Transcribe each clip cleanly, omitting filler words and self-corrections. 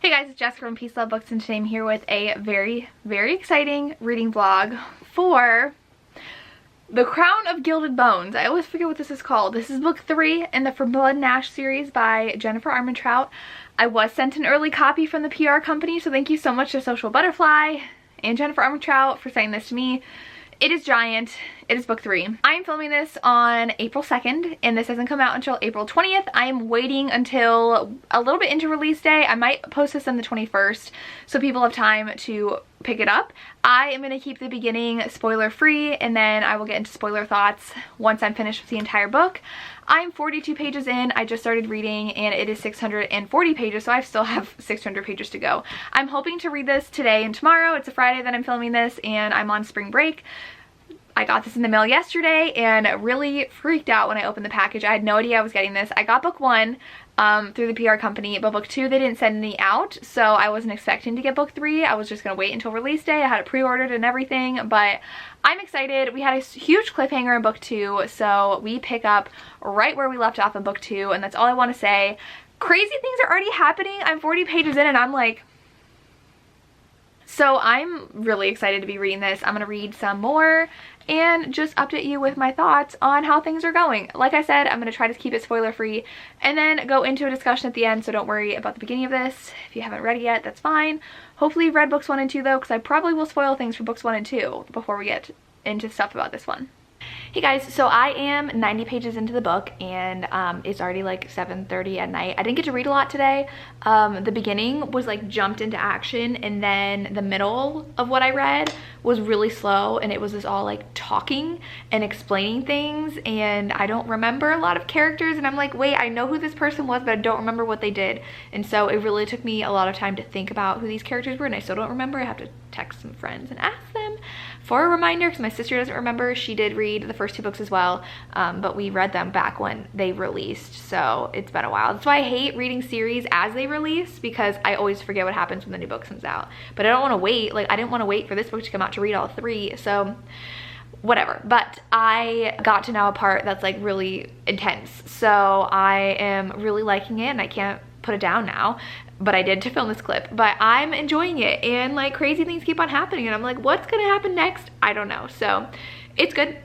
Hey guys, it's Jessica from Peace Love Books, and today I'm here with a very, very exciting reading vlog for The Crown of Gilded Bones. I always forget what this is called. This is book 3 in the From Blood and Ash series by Jennifer Armentrout. I was sent an early copy from the PR company, so thank you so much to Social Butterfly and Jennifer Armentrout for sending this to me. It is giant. It is book 3. I am filming this on April 2nd, and this doesn't come out until April 20th. I am waiting until a little bit into release day. I might post this on the 21st, so people have time to pick it up. I am going to keep the beginning spoiler free, and then I will get into spoiler thoughts once I'm finished with the entire book. I'm 42 pages in. I just started reading, and it is 640 pages, so I still have 600 pages to go. I'm hoping to read this today and tomorrow. It's a Friday that I'm filming this, and I'm on spring break. I got this in the mail yesterday and really freaked out when I opened the package. I had no idea I was getting this. I got book 1 through the PR company, but book 2 they didn't send any out, so I wasn't expecting to get book 3. I was just gonna wait until release day. I had it pre-ordered and everything, but I'm excited. We had a huge cliffhanger in book 2, so we pick up right where we left off in book 2, and that's all I want to say. Crazy things are already happening. I'm 40 pages in and I'm like, so I'm really excited to be reading this. I'm gonna read some more and just update you with my thoughts on how things are going. Like I said, I'm gonna try to keep it spoiler free and then go into a discussion at the end, so don't worry about the beginning of this. If you haven't read it yet, that's fine. Hopefully you've read books 1 and 2 though, because I probably will spoil things for books 1 and 2 before we get into stuff about this one. Hey guys, so I am 90 pages into the book, and it's already like 7:30 at night. I didn't get to read a lot today. The beginning was like jumped into action, and then the middle of what I read was really slow, and it was just all like talking and explaining things, and I don't remember a lot of characters, and I'm like, wait, I know who this person was, but I don't remember what they did. And so it really took me a lot of time to think about who these characters were, and I still don't remember. I have to text some friends and ask them for a reminder, because my sister doesn't remember. She did read the first 2 books as well, but we read them back when they released, so it's been a while. That's why I hate reading series as they release, because I always forget what happens when the new book comes out. But I don't want to wait. Like, I didn't want to wait for this book to come out to read all 3, so whatever. But I got to now a part that's like really intense, so I am really liking it, and I can't put it down now. But I did to film this clip, but I'm enjoying it, and like crazy things keep on happening, and I'm like, what's gonna happen next? I don't know. So it's good,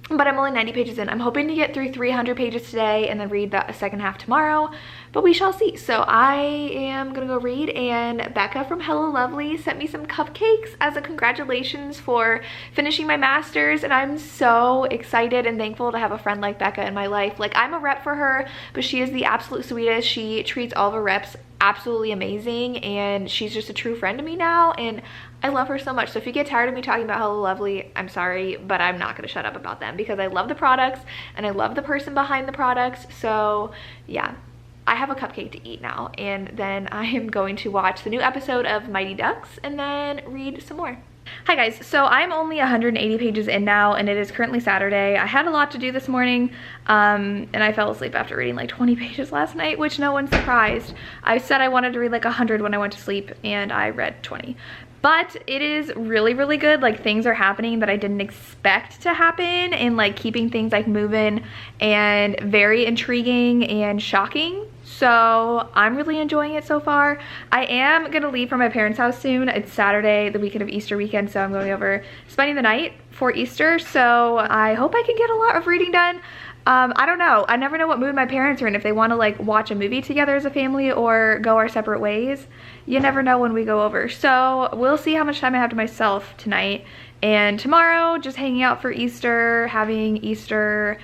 but I'm only 90 pages in. I'm hoping to get through 300 pages today and then read the second half tomorrow, but we shall see. So I am gonna go read, and Becca from Hello Lovely sent me some cupcakes as a congratulations for finishing my master's, and I'm so excited and thankful to have a friend like Becca in my life. Like, I'm a rep for her, but she is the absolute sweetest. She treats all of her reps absolutely amazing, and she's just a true friend to me now, and I love her so much. So if you get tired of me talking about Hello Lovely, I'm sorry, but I'm not gonna shut up about them, because I love the products and I love the person behind the products. So yeah, I have a cupcake to eat now, and then I am going to watch the new episode of Mighty Ducks and then read some more. Hi guys, so I'm only 180 pages in now, and it is currently Saturday. I had a lot to do this morning, and I fell asleep after reading like 20 pages last night, which no one's surprised. I said I wanted to read like 100 when I went to sleep, and I read 20. But it is really, really good. Like, things are happening that I didn't expect to happen, and like keeping things like moving, and very intriguing and shocking. So I'm really enjoying it so far. I am gonna leave for my parents' house soon. It's Saturday, the weekend of Easter weekend, so I'm going over spending the night for Easter. So I hope I can get a lot of reading done. I don't know. I never know what mood my parents are in, if they want to like watch a movie together as a family or go our separate ways. You never know when we go over. So we'll see how much time I have to myself tonight. And tomorrow, just hanging out for Easter, having Easter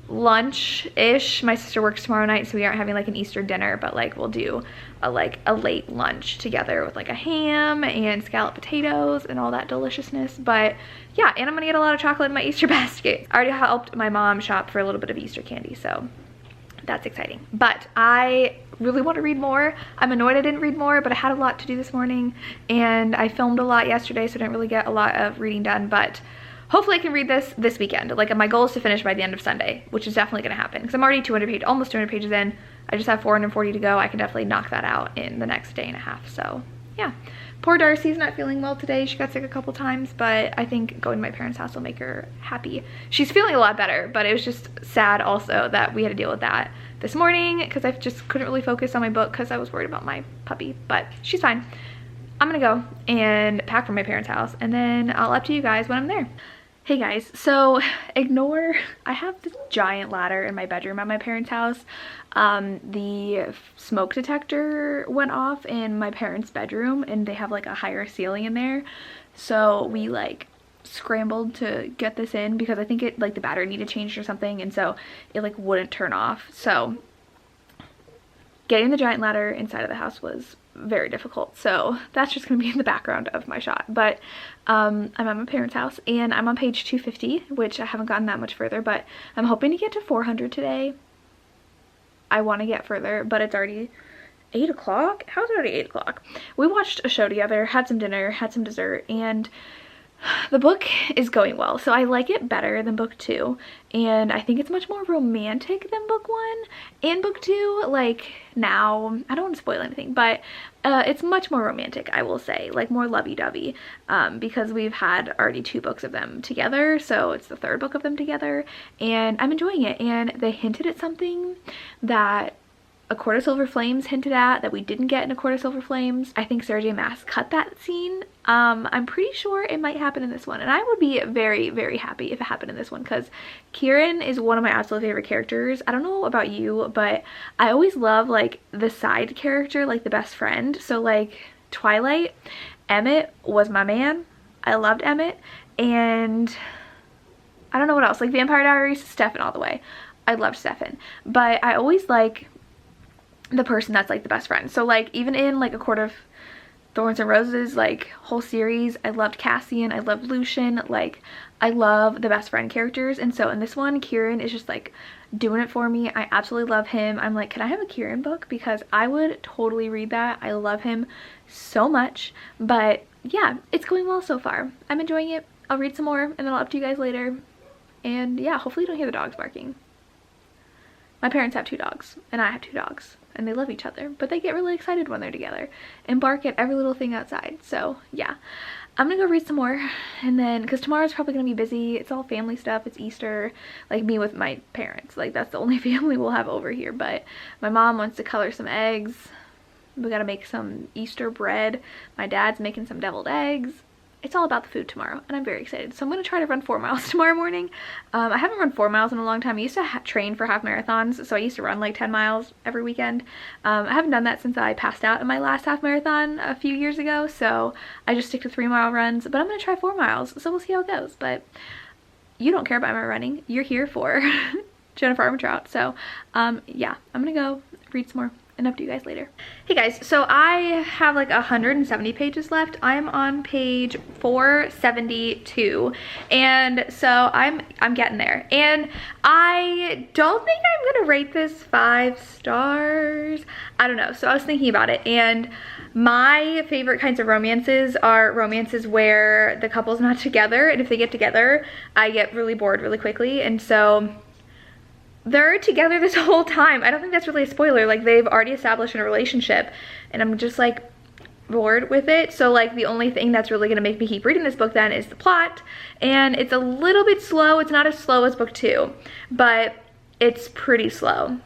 lunch-ish. My sister works tomorrow night, so we aren't having like an Easter dinner, but like we'll do a late lunch together with like a ham and scalloped potatoes and all that deliciousness. But yeah, and I'm gonna get a lot of chocolate in my Easter basket. I already helped my mom shop for a little bit of Easter candy, so that's exciting. But I really want to read more. I'm annoyed I didn't read more, but I had a lot to do this morning, and I filmed a lot yesterday, so I didn't really get a lot of reading done. But hopefully I can read this weekend. Like, my goal is to finish by the end of Sunday, which is definitely gonna happen, because I'm already almost 200 pages in. I just have 440 to go. I can definitely knock that out in the next day and a half. So yeah. Poor Darcy's not feeling well today. She got sick a couple times, but I think going to my parents' house will make her happy. She's feeling a lot better, but it was just sad also that we had to deal with that this morning because I just couldn't really focus on my book because I was worried about my puppy, but she's fine. I'm gonna go and pack for my parents' house, and then I'll update you guys when I'm there. Hey guys, so I have this giant ladder in my bedroom at my parents' house. The smoke detector went off in my parents' bedroom, and they have like a higher ceiling in there. So we like scrambled to get this in because I think it like the battery needed changed or something, and so it like wouldn't turn off. So getting the giant ladder inside of the house was very difficult, so that's just gonna be in the background of my shot. But I'm at my parents' house and I'm on page 250, which I haven't gotten that much further, but I'm hoping to get to 400 today. I want to get further, but it's already 8 o'clock. How's it already 8 o'clock? We watched a show together, had some dinner, had some dessert, and the book is going well. So I like it better than book 2, and I think it's much more romantic than book 1. And book 2, like now, I don't want to spoil anything, but it's much more romantic, I will say, like more lovey-dovey, because we've had already 2 books of them together, so it's the 3rd book of them together, and I'm enjoying it. And they hinted at something that A Court of Silver Flames hinted at that we didn't get in A Court of Silver Flames. I think Sarah J Maas cut that scene. I'm pretty sure it might happen in this one, and I would be very, very happy if it happened in this one because Kieran is one of my absolute favorite characters. I don't know about you, but I always love like the side character, like the best friend. So like Twilight, Emmett was my man. I loved Emmett, and I don't know what else, like Vampire Diaries, Stefan all the way. I loved Stefan, but I always like the person that's like the best friend. So like even in like A Court of Thorns and Roses, like whole series, I loved Cassian, I loved Lucian, like I love the best friend characters. And so in this one, Kieran is just like doing it for me. I absolutely love him. I'm like, can I have a Kieran book? Because I would totally read that. I love him so much. But yeah, it's going well so far. I'm enjoying it. I'll read some more and then I'll update you guys later. And yeah, hopefully you don't hear the dogs barking. My parents have 2 dogs and I have 2 dogs, and they love each other, but they get really excited when they're together and bark at every little thing outside. So yeah, I'm gonna go read some more, and then because tomorrow's probably gonna be busy. It's all family stuff. It's Easter, like me with my parents, like that's the only family we'll have over here. But my mom wants to color some eggs. We gotta make some Easter bread. My dad's making some deviled eggs. It's all about the food tomorrow, and I'm very excited. So I'm going to try to run 4 miles tomorrow morning. I haven't run 4 miles in a long time. I used to train for half marathons, so I used to run like 10 miles every weekend. I haven't done that since I passed out in my last half marathon a few years ago, so I just stick to 3-mile runs. But I'm going to try 4 miles, so we'll see how it goes. But you don't care about my running. You're here for Jennifer Armentrout. So yeah, I'm going to go read some more and update you guys later. Hey guys, so I have like 170 pages left. I'm on page 472, and so I'm getting there, and I don't think I'm gonna rate this 5 stars. I don't know. So I was thinking about it, and my favorite kinds of romances are romances where the couple's not together, and if they get together I get really bored really quickly. And so they're together this whole time. I don't think that's really a spoiler. Like they've already established a relationship, and I'm just like bored with it. So like the only thing that's really gonna make me keep reading this book then is the plot, and it's a little bit slow. It's not as slow as book 2, but it's pretty slow.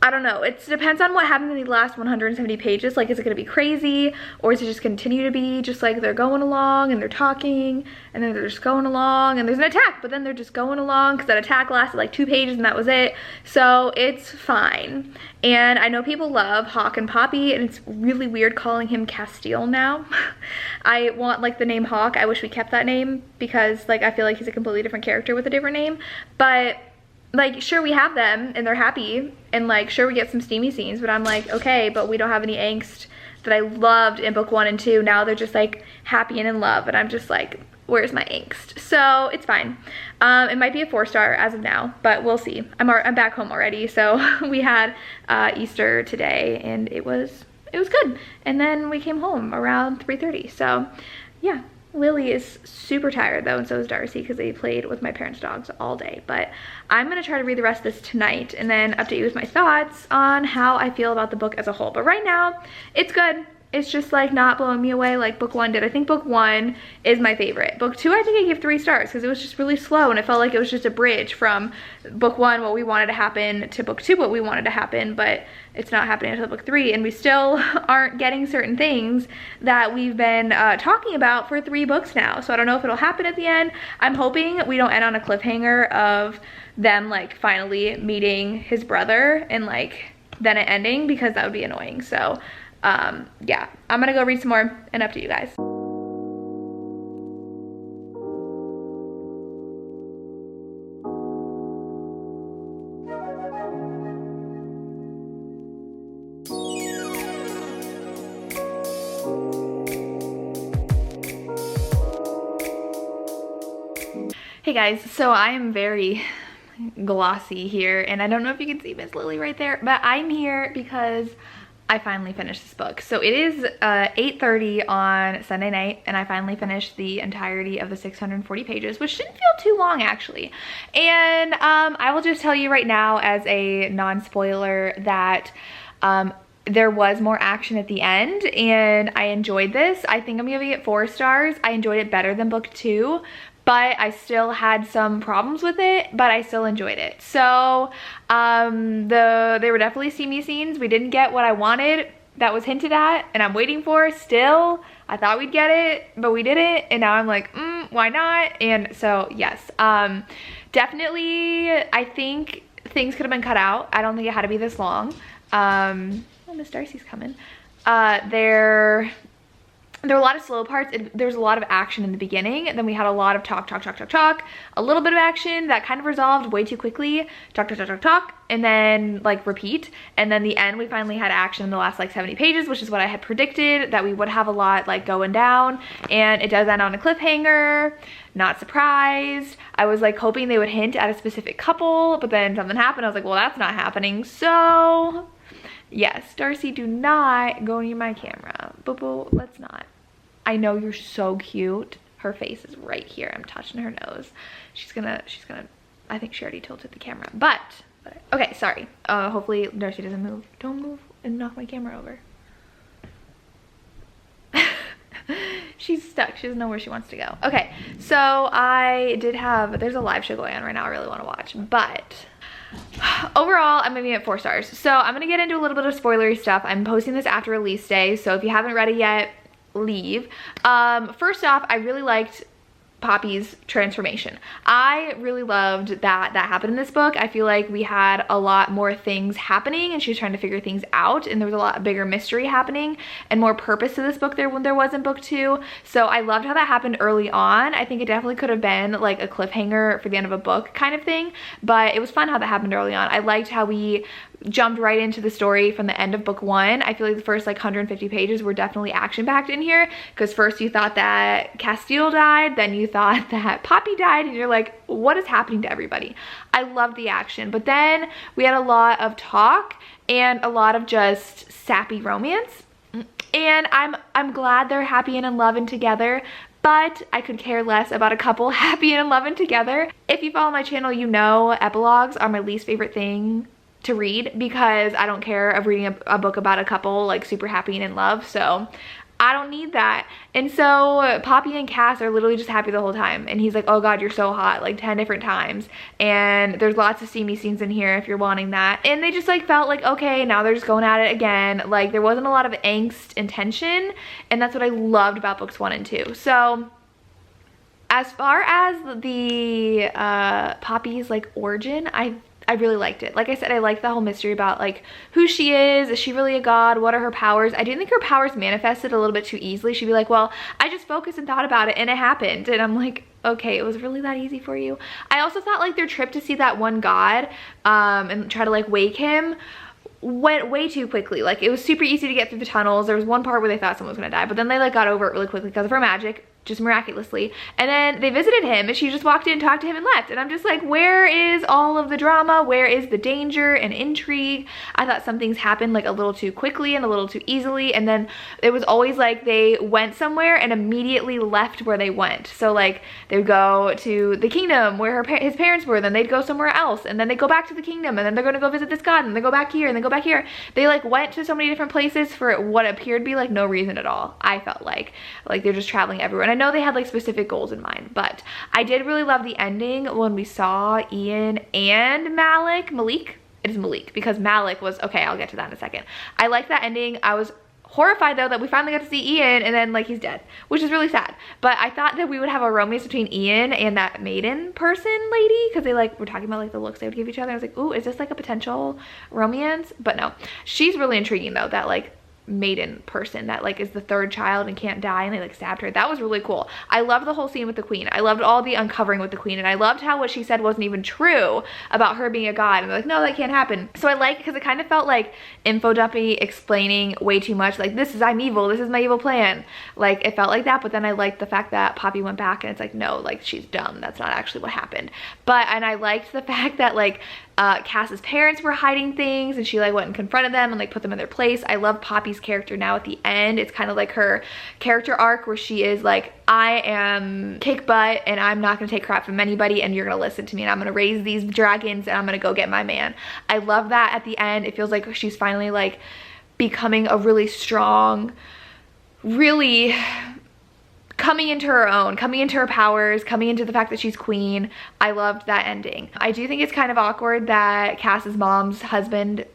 I don't know. It depends on what happens in the last 170 pages. Like, is it going to be crazy, or is it just continue to be just like they're going along and they're talking and then they're just going along and there's an attack, but then they're just going along because that attack lasted like 2 pages and that was it. So it's fine. And I know people love Hawk and Poppy, and it's really weird calling him Castile now. I want like the name Hawk. I wish we kept that name because like I feel like he's a completely different character with a different name. But like, sure, we have them and they're happy, and like, sure, we get some steamy scenes, but I'm like, okay, but we don't have any angst that I loved in book 1 and 2. Now they're just like happy and in love, and I'm just like, where's my angst? So it's fine. It might be a 4-star as of now, but we'll see. I'm back home already, so we had Easter today, and it was good. And then we came home around 3:30. So yeah. Lily is super tired though, and so is Darcy, because they played with my parents' dogs all day. But I'm going to try to read the rest of this tonight and then update you with my thoughts on how I feel about the book as a whole. But right now, it's good. it's just like not blowing me away like book 1 did. I think book 1 is my favorite. Book 2, I think I gave 3 stars because it was just really slow and it felt like it was just a bridge from book 1, what we wanted to happen, to book 2, what we wanted to happen, but it's not happening until book 3, and we still aren't getting certain things that we've been talking about for 3 books now. So I don't know if it'll happen at the end. I'm hoping we don't end on a cliffhanger of them like finally meeting his brother and like then it ending, because that would be annoying. So yeah, I'm gonna go read some more and up to you guys. Hey guys, so I am very glossy here, and I don't know if you can see Miss Lily right there, but I'm here because I finally finished this book. So it is 8:30 on Sunday night, and I finally finished the entirety of the 640 pages, which didn't feel too long actually. And I will just tell you right now as a non-spoiler that there was more action at the end, and I enjoyed this. I think I'm giving it 4 stars. I enjoyed it better than book 2, but I still had some problems with it, but I still enjoyed it. So there were definitely steamy scenes. We didn't get what I wanted that was hinted at and I'm waiting for still. I thought we'd get it, but we didn't, and now I'm like, why not? And so yes, definitely I think things could have been cut out. I don't think it had to be this long. Oh, Miss Darcy's coming. There were a lot of slow parts. There was a lot of action in the beginning, and then we had a lot of talk, a little bit of action that kind of resolved way too quickly, talk, and then like repeat, and then the end we finally had action in the last like 70 pages, which is what I had predicted, that we would have a lot like going down, and it does end on a cliffhanger. Not surprised. I was like hoping they would hint at a specific couple, but then something happened. I was like, well, that's not happening. So yes, Darcy, do not go near my camera. Boo-boo, let's not. I know you're so cute. Her face is right here. I'm touching her nose. She's gonna, I think she already tilted the camera, but okay, sorry. Hopefully Darcy doesn't move. Don't move and knock my camera over. She's stuck. She doesn't know where she wants to go. Okay, so there's a live show going on right now I really want to watch, but overall I'm giving it 4 stars. So I'm gonna get into a little bit of spoilery stuff. I'm posting this after release day, so if you haven't read it yet, leave. First off, I really liked Poppy's transformation. I really loved that happened in this book. I feel like we had a lot more things happening and she was trying to figure things out, and there was a lot bigger mystery happening and more purpose to this book there was in book 2. So I loved how that happened early on. I think it definitely could have been like a cliffhanger for the end of a book kind of thing, but it was fun how that happened early on. I liked how we jumped right into the story from the end of book 1. I feel like the first like 150 pages were definitely action-packed in here, because first you thought that Castile died, then you thought that Poppy died, and you're like, what is happening to everybody? I loved the action, but then we had a lot of talk and a lot of just sappy romance, and I'm glad they're happy and in love and together, but I could care less about a couple happy and in love and together. If you follow my channel, you know epilogues are my least favorite thing to read, because I don't care of reading a book about a couple like super happy and in love, so I don't need that. And so Poppy and Cass are literally just happy the whole time, and he's like, oh god, you're so hot, like 10 different times, and there's lots of steamy scenes in here if you're wanting that. And they just like felt like, okay, now they're just going at it again. Like there wasn't a lot of angst and tension, and that's what I loved about books 1 and 2. So as far as the Poppy's like origin, I really liked it. Like I said, I liked the whole mystery about like who she is she really a god, what are her powers. I didn't think her powers manifested a little bit too easily. She'd be like, well, I just focused and thought about it and it happened, and I'm like, okay, it was really that easy for you? I also thought like their trip to see that one god and try to like wake him went way too quickly. Like it was super easy to get through the tunnels. There was one part where they thought someone was gonna die, but then they like got over it really quickly because of her magic. just miraculously. And then they visited him and she just walked in, talked to him and left. And I'm just like, where is all of the drama? Where is the danger and intrigue? I thought some things happened like a little too quickly and a little too easily. And then it was always like they went somewhere and immediately left where they went. So like they would go to the kingdom where his parents were, then they'd go somewhere else, and then they go back to the kingdom, and then they're gonna go visit this god, and they go back here, and they go back here. They like went to so many different places for what appeared to be like no reason at all. I felt like they're just traveling everywhere. And I know they had like specific goals in mind, but I did really love the ending when we saw Ian and Malik. It is Malik, because Malik was, okay, I'll get to that in a second. I liked that ending. I was horrified though that we finally got to see Ian and then like he's dead, which is really sad. But I thought that we would have a romance between Ian and that maiden person lady, because they like were talking about like the looks they would give each other. I was like, ooh, is this like a potential romance? But no, she's really intriguing though, that like maiden person that like is the third child and can't die, and they like stabbed her. That was really cool. I loved the whole scene with the queen. I loved all the uncovering with the queen, and I loved how what she said wasn't even true about her being a god, and they're like, no, that can't happen. So I like, because it kind of felt like info dumpy explaining way too much, like I'm evil, this is my evil plan. Like it felt like that. But then I liked the fact that Poppy went back and it's like, no, like she's dumb, that's not actually what happened. And I liked the fact that like Cass's parents were hiding things, and she like went and confronted them and like put them in their place. I love Poppy's character now at the end. It's kind of like her character arc where she is like, I am kick butt and I'm not gonna take crap from anybody, and you're gonna listen to me, and I'm gonna raise these dragons, and I'm gonna go get my man. I love that at the end. It feels like she's finally like becoming a really strong, really coming into her own, coming into her powers, coming into the fact that she's queen. I loved that ending. I do think it's kind of awkward that Cass's mom's husband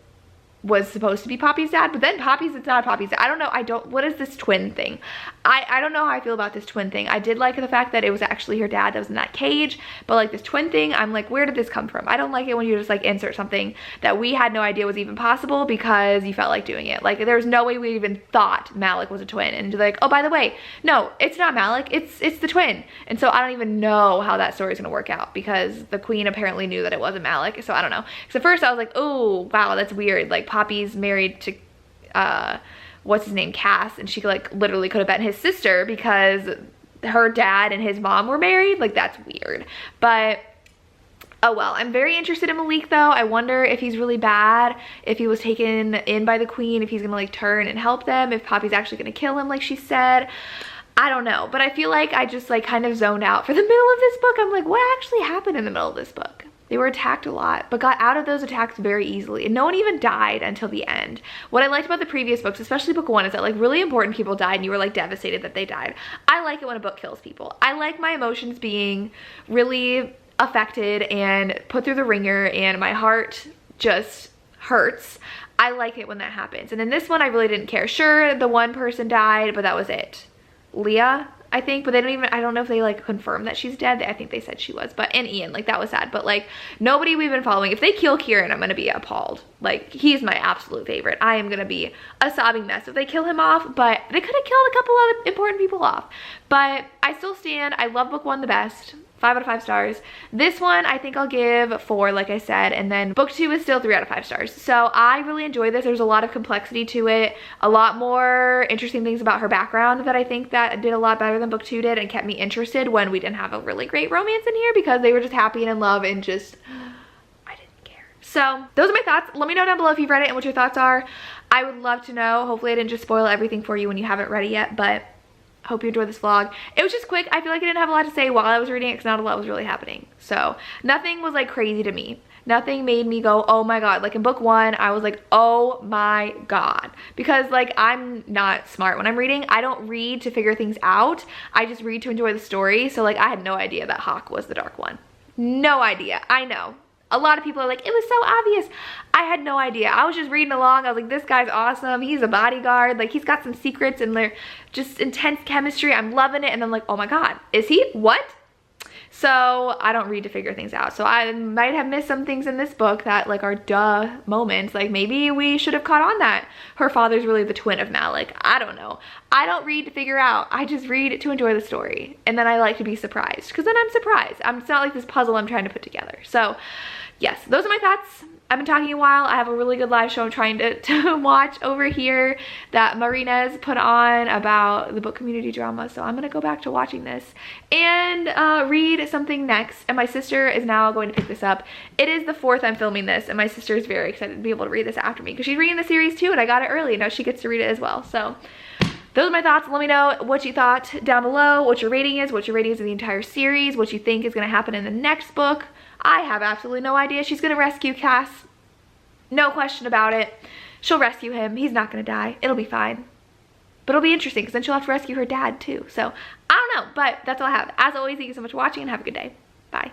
was supposed to be Poppy's dad, but then it's not Poppy's dad. I don't know, what is this twin thing? I don't know how I feel about this twin thing. I did like the fact that it was actually her dad that was in that cage, but like this twin thing, I'm like, where did this come from? I don't like it when you just like insert something that we had no idea was even possible because you felt like doing it. Like there's no way we even thought Malik was a twin, and you're like, oh, by the way, no, it's not Malik, it's the twin. And so I don't even know how that story is gonna work out, because the queen apparently knew that it wasn't Malik. So I don't know. So first I was like, oh wow, that's weird. Like Poppy's married to what's his name, Cass, and she like literally could have been his sister because her dad and his mom were married. Like that's weird. But oh well. I'm very interested in Malik though. I wonder if he's really bad, if he was taken in by the queen, if he's gonna like turn and help them, if Poppy's actually gonna kill him like she said. I don't know, but I feel like I just like kind of zoned out for the middle of this book. I'm like, what actually happened in the middle of this book? They were attacked a lot, but got out of those attacks very easily, and no one even died until the end. What I liked about the previous books, especially book 1, is that like really important people died and you were like devastated that they died. I like it when a book kills people. I like my emotions being really affected and put through the ringer, and my heart just hurts. I like it when that happens. And in this one, I really didn't care. Sure, the one person died, but that was it. Leah, I think, but they don't even, I don't know if they like confirmed that she's dead. I think they said she was, and Ian, like that was sad. But like nobody we've been following, if they kill Kieran, I'm gonna be appalled. Like he's my absolute favorite. I am gonna be a sobbing mess if they kill him off, but they could have killed a couple of important people off. But I still stand, I love book 1 the best. 5 out of 5 stars. This one I think I'll give 4, like I said, and then book 2 is still 3 out of 5 stars. So I really enjoyed this. There's a lot of complexity to it, a lot more interesting things about her background that I think that did a lot better than book 2 did, and kept me interested when we didn't have a really great romance in here, because they were just happy and in love and just, I didn't care. So those are my thoughts. Let me know down below if you've read it and what your thoughts are. I would love to know. Hopefully I didn't just spoil everything for you when you haven't read it yet, but I hope you enjoyed this vlog. It was just quick. I feel like I didn't have a lot to say while I was reading it because not a lot was really happening. So nothing was like crazy to me. Nothing made me go, oh my god. Like in book 1, I was like, oh my god. Because like I'm not smart when I'm reading. I don't read to figure things out. I just read to enjoy the story. So like I had no idea that Hawk was the dark one. No idea. I know. A lot of people are like, it was so obvious. I had no idea. I was just reading along. I was like, this guy's awesome. He's a bodyguard. Like, he's got some secrets and they're just intense chemistry. I'm loving it. And I'm like, oh my god, is he? What? So I don't read to figure things out. So I might have missed some things in this book that like are duh moments. Like maybe we should have caught on that her father's really the twin of Malik. I don't know. I don't read to figure out. I just read to enjoy the story. And then I like to be surprised, because then I'm surprised. It's not like this puzzle I'm trying to put together. So yes, those are my thoughts. I've been talking a while. I have a really good live show I'm trying to watch over here that Marina's put on about the book community drama. So I'm gonna go back to watching this and read something next. And my sister is now going to pick this up. It is the 4th I'm filming this, and my sister is very excited to be able to read this after me because she's reading the series too, and I got it early. Now she gets to read it as well. So those are my thoughts. Let me know what you thought down below, what your rating is of the entire series, what you think is gonna happen in the next book. I have absolutely no idea. She's gonna rescue Cass. No question about it. She'll rescue him. He's not gonna die. It'll be fine. But it'll be interesting because then she'll have to rescue her dad too. So I don't know, but that's all I have. As always, thank you so much for watching and have a good day. Bye.